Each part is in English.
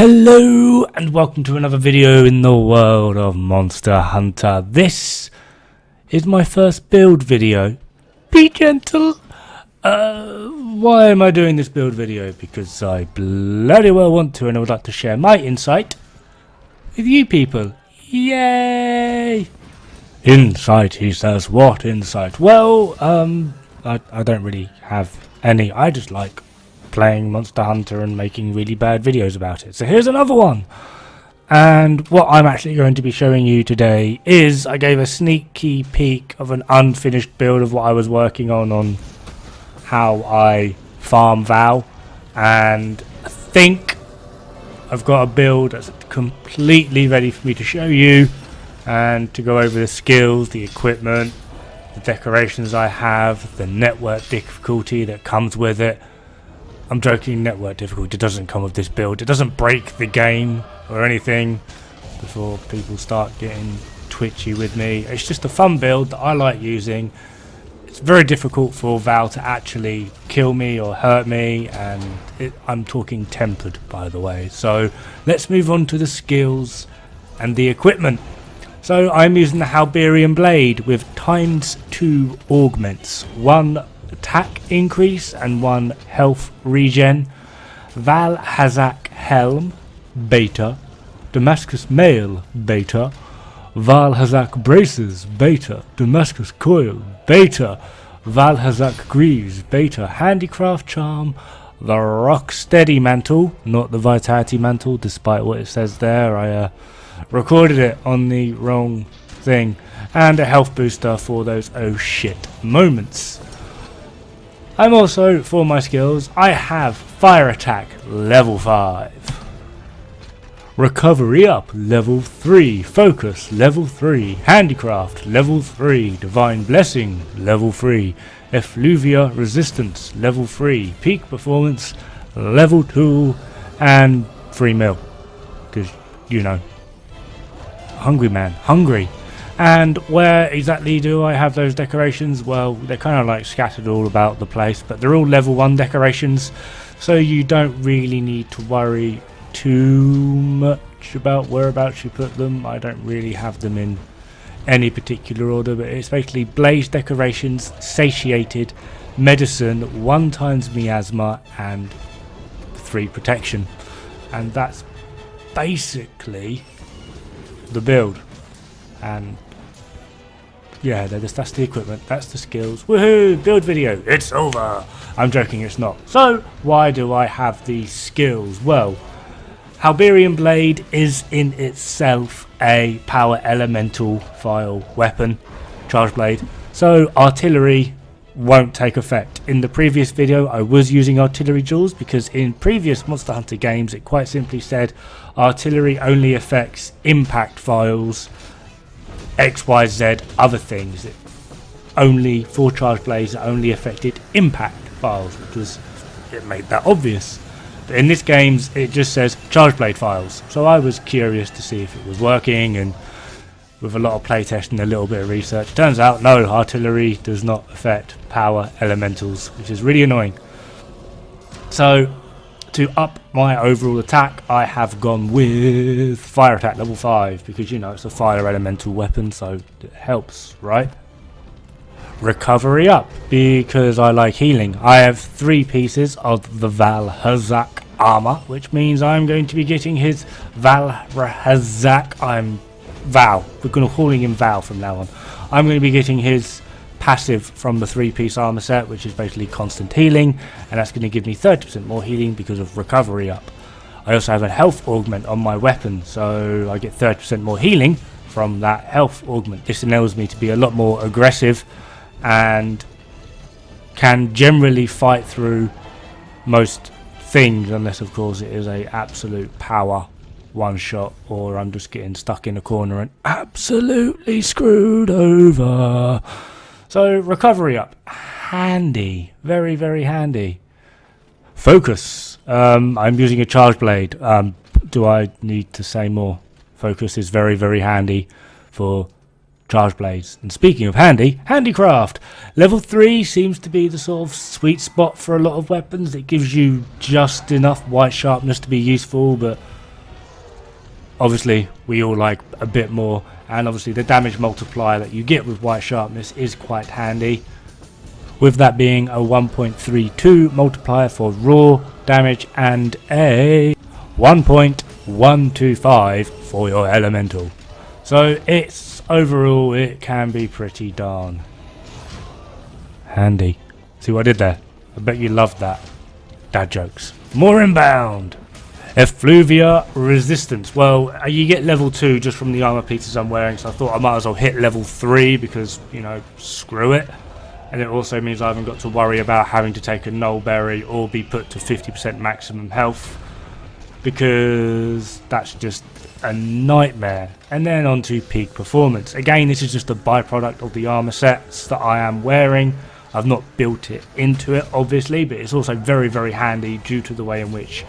Hello and welcome to another video in the world of Monster Hunter. This is my first build video. Be gentle. Why am I doing this build video? Because I bloody well want to, and I would like to share my insight with you people. Yay! Insight, he says. What insight? Well, I don't really have any. I just like playing Monster Hunter and making really bad videos about it. So here's another one. And what I'm actually going to be showing you today is I gave a sneaky peek of an unfinished build of what I was working on how I farm Vaal, and I think I've got a build that's completely ready for me to show you and to go over the skills, the equipment, the decorations I have, the network difficulty that comes with it. I'm joking, network difficulty doesn't come with this build. It doesn't break the game or anything before people start getting twitchy with me. It's just a fun build that I like using. It's very difficult for Vaal to actually kill me or hurt me, and I'm talking tempered, by the way. So let's move on to the skills and the equipment. So I'm using the Halberion blade with ×2 augments. 1 attack increase and 1 health regen. Vaal Hazakin helm beta. Damascus mail beta. Vaal Hazakin braces beta. Damascus coil beta. Vaal Hazakin greaves beta. Handicraft charm. The Rocksteady mantle, not the Vitality mantle, despite what it says there. I recorded it on the wrong thing. And a health booster for those oh shit moments. I'm also, for my skills, I have Fire Attack level 5, Recovery Up level 3, Focus level 3, Handicraft level 3, Divine Blessing level 3, Effluvia Resistance level 3, Peak Performance level 2, and 3 mil, because, you know, hungry man, hungry. And where exactly do I have those decorations? Well, they're kind of like scattered all about the place, but they're all level 1 decorations, so you don't really need to worry too much about whereabouts you put them. I don't really have them in any particular order, but it's basically blaze decorations, satiated, medicine, 1 times miasma, and 3 protection. And that's basically the build. And yeah, that's the equipment, that's the skills. Woohoo! Build video, it's over! I'm joking, it's not. So, why do I have these skills? Well, Halberion blade is in itself a power elemental file weapon, charge blade. So, artillery won't take effect. In the previous video, I was using artillery jewels because in previous Monster Hunter games, it quite simply said artillery only affects impact files, X, Y, Z, other things. It only, for charge blades, only affected impact files, because it made that obvious. But in this game, it just says charge blade files. So I was curious to see if it was working, and with a lot of playtesting and a little bit of research, turns out no, artillery does not affect power elementals, which is really annoying. So to up my overall attack, I have gone with Fire Attack level 5, because, you know, it's a fire elemental weapon, so it helps, right? Recovery Up, because I like healing. I have 3 pieces of the Vaal Hazakin armor, which means I'm going to be getting his Vaal Hazakin. We're going to calling him Vaal from now on. I'm going to be getting his passive from the 3-piece armor set, which is basically constant healing, and that's going to give me 30% more healing because of Recovery Up. I also have a health augment on my weapon, so I get 30% more healing from that health augment. This enables me to be a lot more aggressive and can generally fight through most things, unless of course it is a absolute power one shot, or I'm just getting stuck in a corner and absolutely screwed over. So, Recovery Up, handy, very, very handy. Focus, I'm using a charge blade. Do I need to say more? Focus is very, very handy for charge blades. And speaking of handy, handicraft. Level 3 seems to be the sort of sweet spot for a lot of weapons. It gives you just enough white sharpness to be useful, but obviously we all like a bit more, and obviously the damage multiplier that you get with white sharpness is quite handy, with that being a 1.32 multiplier for raw damage and a 1.125 for your elemental. So it's overall, it can be pretty darn handy. See what I did there? I bet you loved that. Dad jokes. More inbound. Effluvia resistance. Well, you get level 2 just from the armor pieces I'm wearing, so I thought I might as well hit level 3 because, you know, screw it. And it also means I haven't got to worry about having to take a null berry or be put to 50% maximum health, because that's just a nightmare. And then on to peak performance. Again, this is just a byproduct of the armor sets that I am wearing. I've not built it into it, obviously, but it's also very, very handy due to the way in which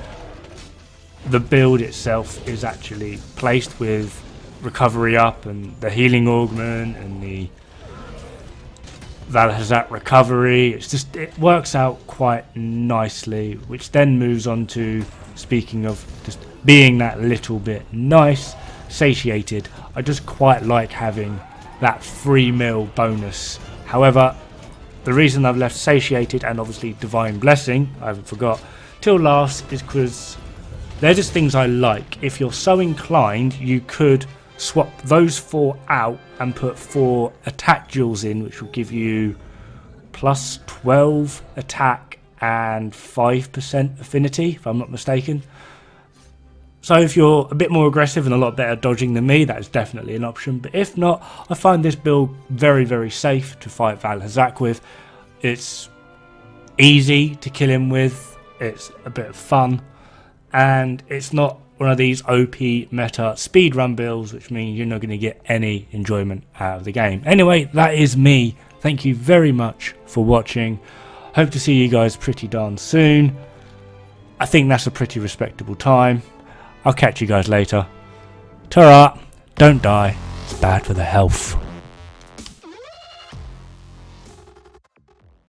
the build itself is actually placed, with recovery up and the healing augment and the Vaal Hazak recovery. It's just, it works out quite nicely, which then moves on to, speaking of just being that little bit nice, satiated. I just quite like having that 3 mil bonus. However, the reason I've left satiated and obviously divine blessing, I haven't forgot, till last is because they're just things I like. If you're so inclined, you could swap those 4 out and put 4 attack jewels in, which will give you plus 12 attack and 5% affinity, if I'm not mistaken. So if you're a bit more aggressive and a lot better dodging than me, that is definitely an option. But if not, I find this build very, very safe to fight Vaal Hazak with. It's easy to kill him with, it's a bit of fun, and it's not one of these OP meta speedrun builds, which means you're not going to get any enjoyment out of the game. Anyway, that is me. Thank you very much for watching. Hope to see you guys pretty darn soon. I think that's a pretty respectable time. I'll catch you guys later. Ta-ra! Don't die. It's bad for the health.